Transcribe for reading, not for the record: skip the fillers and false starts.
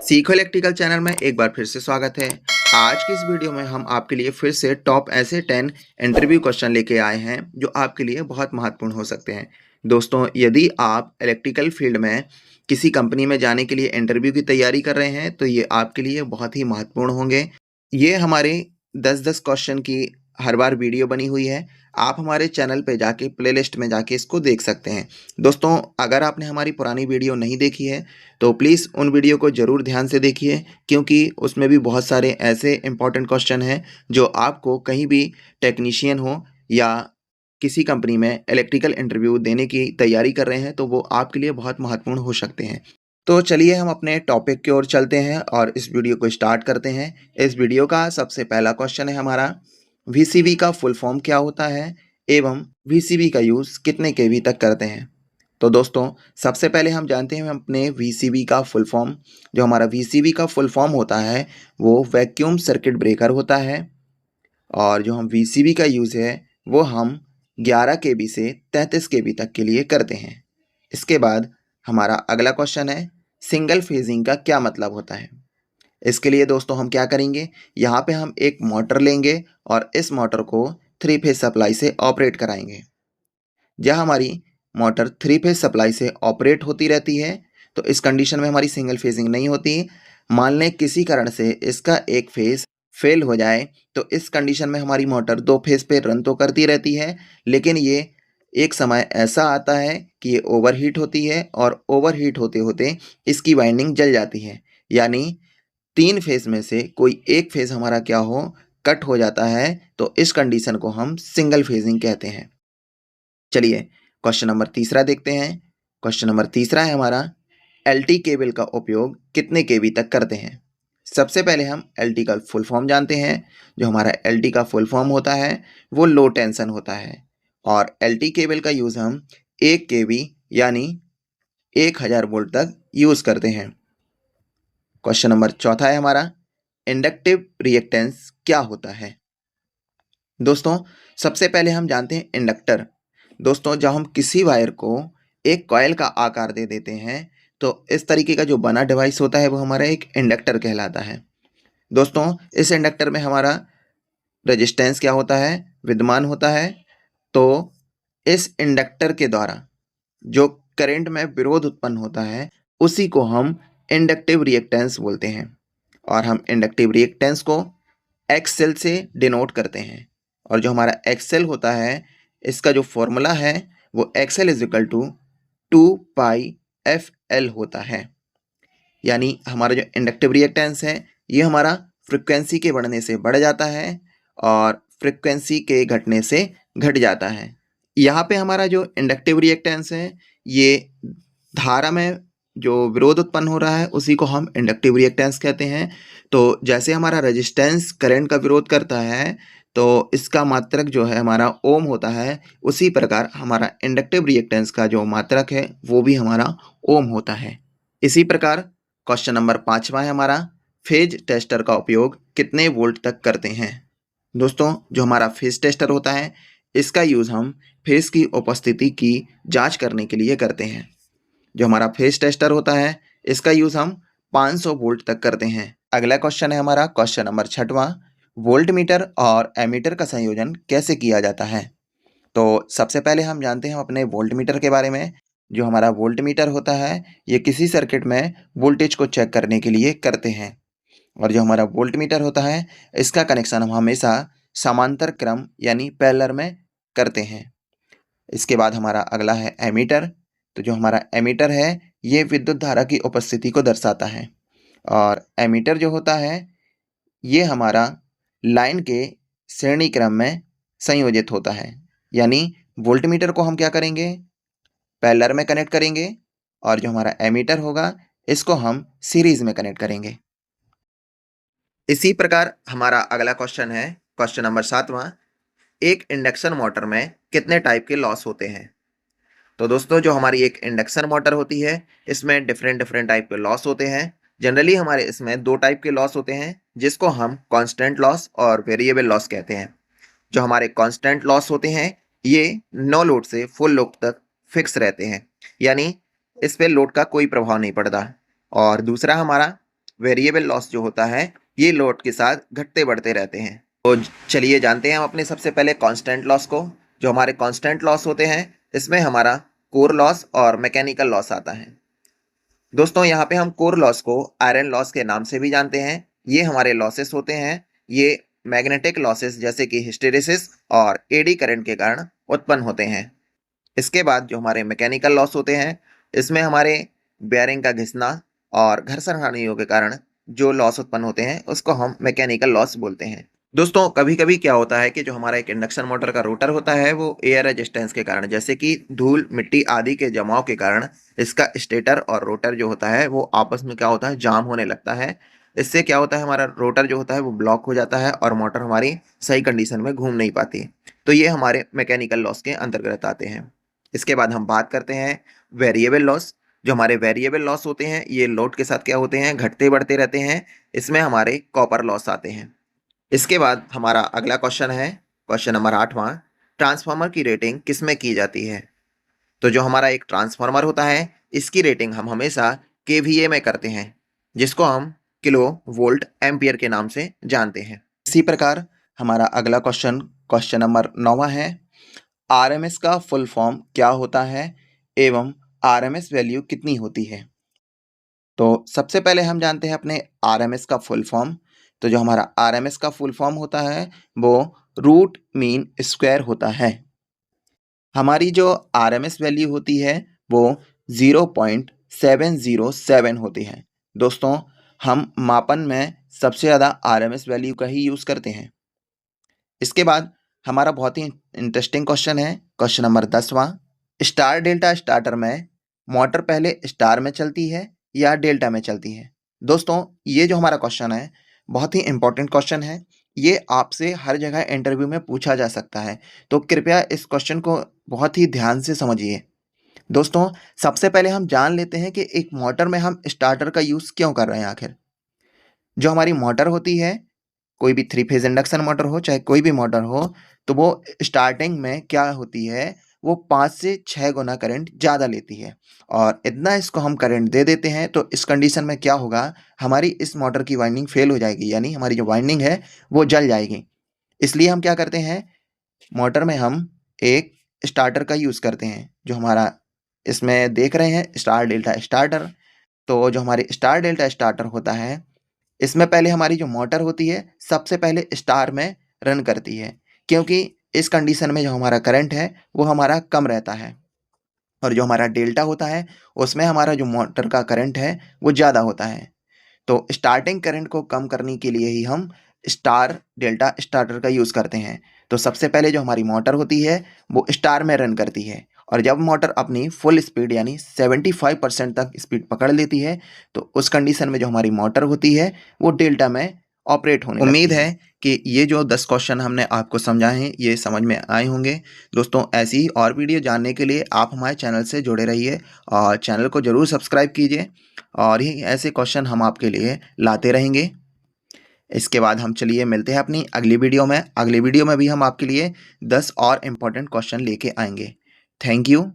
सीखो electrical channel में एक बार फिर से स्वागत है। आज की इस वीडियो में हम आपके लिए फिर से टॉप ऐसे 10 इंटरव्यू क्वेश्चन लेके आए हैं जो आपके लिए बहुत महत्वपूर्ण हो सकते हैं। दोस्तों, यदि आप इलेक्ट्रिकल फील्ड में किसी कंपनी में जाने के लिए इंटरव्यू की तैयारी कर रहे हैं तो ये आपके लिए बहुत ही महत्वपूर्ण होंगे। ये हमारे 10-10 क्वेश्चन की हर बार वीडियो बनी हुई है। आप हमारे चैनल पे जाके प्लेलिस्ट में जाके इसको देख सकते हैं। दोस्तों, अगर आपने हमारी पुरानी वीडियो नहीं देखी है तो प्लीज़ उन वीडियो को ज़रूर ध्यान से देखिए, क्योंकि उसमें भी बहुत सारे ऐसे इंपॉर्टेंट क्वेश्चन हैं जो आपको कहीं भी टेक्नीशियन हो या किसी कंपनी में इलेक्ट्रिकल इंटरव्यू देने की तैयारी कर रहे हैं तो वो आपके लिए बहुत महत्वपूर्ण हो सकते हैं। तो चलिए हम अपने टॉपिक की ओर चलते हैं और इस वीडियो को स्टार्ट करते हैं। इस वीडियो का सबसे पहला क्वेश्चन है हमारा, वीसीबी का फुल फॉर्म क्या होता है एवं वीसीबी का यूज़ कितने केवी तक करते हैं। तो दोस्तों, सबसे पहले हम जानते हैं अपने वीसीबी का फुल फॉर्म। जो हमारा वीसीबी का फुल फॉर्म होता है वो वैक्यूम सर्किट ब्रेकर होता है। और जो हम वीसीबी का यूज़ है वो हम 11 केवी से 33 केवी तक के लिए करते हैं। इसके बाद हमारा अगला क्वेश्चन है, सिंगल फेजिंग का क्या मतलब होता है। इसके लिए दोस्तों हम क्या करेंगे, यहाँ पे हम एक मोटर लेंगे और इस मोटर को 3 फेज सप्लाई से ऑपरेट कराएंगे। जब हमारी मोटर 3 फेज सप्लाई से ऑपरेट होती रहती है तो इस कंडीशन में हमारी सिंगल फेजिंग नहीं होती। मान लें किसी कारण से इसका एक फेज फेल हो जाए तो इस कंडीशन में हमारी मोटर 2 फेज पे रन तो करती रहती है, लेकिन ये एक समय ऐसा आता है कि ये ओवरहीट होती है और ओवरहीट होते होते इसकी वाइंडिंग जल जाती है। यानी 3 फेज में से कोई एक फेज हमारा क्या हो, कट हो जाता है, तो इस कंडीशन को हम सिंगल फेजिंग कहते हैं। चलिए क्वेश्चन नंबर तीसरा देखते हैं। क्वेश्चन नंबर तीसरा है हमारा, एलटी केबल का उपयोग कितने केवी तक करते हैं। सबसे पहले हम एलटी का फुल फॉर्म जानते हैं। जो हमारा एलटी का फुल फॉर्म होता है वो लो टेंशन होता है और एलटी केबल का यूज़ हम 1 केवी यानी 1000 वोल्ट तक यूज़ करते हैं। क्वेश्चन नंबर चौथा है हमारा, इंडक्टिव रिएक्टेंस क्या होता है। दोस्तों, सबसे पहले हम जानते हैं इंडक्टर। दोस्तों, जब हम किसी वायर को एक कॉइल का आकार दे देते हैं तो इस तरीके का जो बना डिवाइस होता है वो हमारा एक इंडक्टर कहलाता है। दोस्तों, इस इंडक्टर में हमारा रेजिस्टेंस क्या होता है, विद्यमान होता है। तो इस इंडक्टर के द्वारा जो करंट में विरोध उत्पन्न होता है उसी को हम इंडक्टिव रिएक्टेंस बोलते हैं। और हम इंडक्टिव रिएक्टेंस को एक्सेल से डिनोट करते हैं। और जो हमारा एक्सेल होता है इसका जो फॉर्मूला है वो Excel is equal to 2πfl होता है। यानी हमारा जो इंडक्टिव रिएक्टेंस है ये हमारा फ्रिक्वेंसी के बढ़ने से बढ़ जाता है और फ्रिक्वेंसी के घटने से घट जाता है। यहाँ पे हमारा जो इंडक्टिव रिएक्टेंस है ये धारा में जो विरोध उत्पन्न हो रहा है उसी को हम इंडक्टिव रिएक्टेंस कहते हैं। तो जैसे हमारा रेजिस्टेंस करंट का विरोध करता है तो इसका मात्रक जो है हमारा ओम होता है, उसी प्रकार हमारा इंडक्टिव रिएक्टेंस का जो मात्रक है वो भी हमारा ओम होता है। इसी प्रकार क्वेश्चन नंबर 5वां है हमारा, फेज टेस्टर का उपयोग कितने वोल्ट तक करते हैं। दोस्तों, जो हमारा फेज टेस्टर होता है इसका यूज़ हम फेज की उपस्थिति की जांच करने के लिए करते हैं। जो हमारा फेज टेस्टर होता है इसका यूज़ हम 500 वोल्ट तक करते हैं। अगला क्वेश्चन है हमारा क्वेश्चन नंबर 6वां, वोल्ट मीटर और एमीटर का संयोजन कैसे किया जाता है। तो सबसे पहले हम जानते हैं अपने वोल्ट मीटर के बारे में। जो हमारा वोल्ट मीटर होता है ये किसी सर्किट में वोल्टेज को चेक करने के लिए करते हैं। और जो हमारा वोल्ट मीटर होता है इसका कनेक्शन हम हमेशा समांतर क्रम यानी पैरेलल में करते हैं। इसके बाद हमारा अगला है एमीटर। तो जो हमारा एमीटर है ये विद्युत धारा की उपस्थिति को दर्शाता है। और एमीटर जो होता है ये हमारा लाइन के श्रेणी क्रम में संयोजित होता है। यानी वोल्ट मीटर को हम क्या करेंगे, पैरेलल में कनेक्ट करेंगे और जो हमारा एमीटर होगा इसको हम सीरीज में कनेक्ट करेंगे। इसी प्रकार हमारा अगला क्वेश्चन है क्वेश्चन नंबर 7वां, एक इंडक्शन मोटर में कितने टाइप के लॉस होते हैं। तो दोस्तों, जो हमारी एक इंडक्शन मोटर होती है इसमें डिफरेंट डिफरेंट टाइप के लॉस होते हैं। जनरली हमारे इसमें 2 टाइप के लॉस होते हैं जिसको हम कांस्टेंट लॉस और वेरिएबल लॉस कहते हैं। जो हमारे कांस्टेंट लॉस होते हैं ये नो लोड से फुल लोड तक फिक्स रहते हैं, यानी इस पे लोड का कोई प्रभाव नहीं पड़ता। और दूसरा हमारा वेरिएबल लॉस जो होता है ये लोड के साथ घटते बढ़ते रहते हैं। तो चलिए जानते हैं हम अपने सबसे पहले कांस्टेंट लॉस को। जो हमारे कांस्टेंट लॉस होते हैं इसमें हमारा कोर लॉस और मैकेनिकल लॉस आता है। दोस्तों यहाँ पे हम कोर लॉस को आयरन लॉस के नाम से भी जानते हैं। ये हमारे लॉसेस होते हैं, ये मैग्नेटिक लॉसेस जैसे कि हिस्टेरेसिस और एडी करंट के कारण उत्पन्न होते हैं। इसके बाद जो हमारे मैकेनिकल लॉस होते हैं इसमें हमारे बेयरिंग का घिसना और घर्षण हानियों के कारण जो लॉस उत्पन्न होते हैं उसको हम मैकेनिकल लॉस बोलते हैं। दोस्तों कभी कभी क्या होता है कि जो हमारा एक इंडक्शन मोटर का रोटर होता है वो एयर रेजिस्टेंस के कारण, जैसे कि धूल मिट्टी आदि के जमाव के कारण इसका स्टेटर और रोटर जो होता है वो आपस में क्या होता है, जाम होने लगता है। इससे क्या होता है, हमारा रोटर जो होता है वो ब्लॉक हो जाता है और मोटर हमारी सही कंडीशन में घूम नहीं पाती। तो ये हमारे मैकेनिकल लॉस के अंतर्गत आते हैं। इसके बाद हम बात करते हैं वेरिएबल लॉस। जो हमारे वेरिएबल लॉस होते हैं ये लोड के साथ क्या होते हैं, घटते बढ़ते रहते हैं। इसमें हमारे कॉपर लॉस आते हैं। इसके बाद हमारा अगला क्वेश्चन है क्वेश्चन नंबर 8वां, ट्रांसफार्मर की रेटिंग किस में की जाती है। तो जो हमारा एक ट्रांसफार्मर होता है इसकी रेटिंग हम हमेशा केवीए में करते हैं, जिसको हम किलो वोल्ट एम्पियर के नाम से जानते हैं। इसी प्रकार हमारा अगला क्वेश्चन क्वेश्चन नंबर 9वां है, आरएमएस का फुल फॉर्म क्या होता है एवं आरएमएस वैल्यू कितनी होती है। तो सबसे पहले हम जानते हैं अपने आरएमएस का फुल फॉर्म। तो जो हमारा आरएमएस का फुल फॉर्म होता है वो रूट मीन स्क्वायर होता है। हमारी जो आरएमएस वैल्यू होती है वो 0.707 होती है। दोस्तों हम मापन में सबसे ज़्यादा आरएमएस वैल्यू का ही यूज़ करते हैं। इसके बाद हमारा बहुत ही इंटरेस्टिंग क्वेश्चन है क्वेश्चन नंबर 10वां, स्टार डेल्टा स्टार्टर में मोटर पहले स्टार में चलती है या डेल्टा में चलती है। दोस्तों ये जो हमारा क्वेश्चन है बहुत ही इंपॉर्टेंट क्वेश्चन है। ये आपसे हर जगह इंटरव्यू में पूछा जा सकता है, तो कृपया इस क्वेश्चन को बहुत ही ध्यान से समझिए। दोस्तों सबसे पहले हम जान लेते हैं कि एक मोटर में हम स्टार्टर का यूज़ क्यों कर रहे हैं। आखिर जो हमारी मोटर होती है, कोई भी 3 फेज़ इंडक्शन मोटर हो चाहे कोई भी मोटर हो, तो वो स्टार्टिंग में क्या होती है, वो 5 से 6 गुना करंट ज़्यादा लेती है और इतना इसको हम करंट दे देते हैं तो इस कंडीशन में क्या होगा, हमारी इस मोटर की वाइंडिंग फेल हो जाएगी, यानी हमारी जो वाइंडिंग है वो जल जाएगी। इसलिए हम क्या करते हैं, मोटर में हम एक स्टार्टर का यूज़ करते हैं। जो हमारा इसमें देख रहे हैं स्टार डेल्टा स्टार्टर। तो जो हमारे स्टार डेल्टा स्टार्टर होता है इसमें पहले हमारी जो मोटर होती है सबसे पहले स्टार में रन करती है, क्योंकि इस कंडीशन में जो हमारा करंट है वो हमारा कम रहता है और जो हमारा डेल्टा होता है उसमें हमारा जो मोटर का करंट है वो ज़्यादा होता है। तो स्टार्टिंग करंट को कम करने के लिए ही हम स्टार डेल्टा स्टार्टर का यूज़ करते हैं। तो सबसे पहले जो हमारी मोटर होती है वो स्टार में रन करती है और जब मोटर अपनी फुल स्पीड यानी 75% तक स्पीड पकड़ लेती है तो उस कंडीशन में जो हमारी मोटर होती है वो डेल्टा में ऑपरेट होने लगती है। उम्मीद है कि ये जो 10 क्वेश्चन हमने आपको समझाए हैं ये समझ में आए होंगे। दोस्तों ऐसी ही और वीडियो जानने के लिए आप हमारे चैनल से जुड़े रहिए और चैनल को ज़रूर सब्सक्राइब कीजिए और ही ऐसे क्वेश्चन हम आपके लिए लाते रहेंगे। इसके बाद हम चलिए मिलते हैं अपनी अगली वीडियो में। अगली वीडियो में भी हम आपके लिए 10 और इम्पोर्टेंट क्वेश्चन लेके आएंगे। Thank you.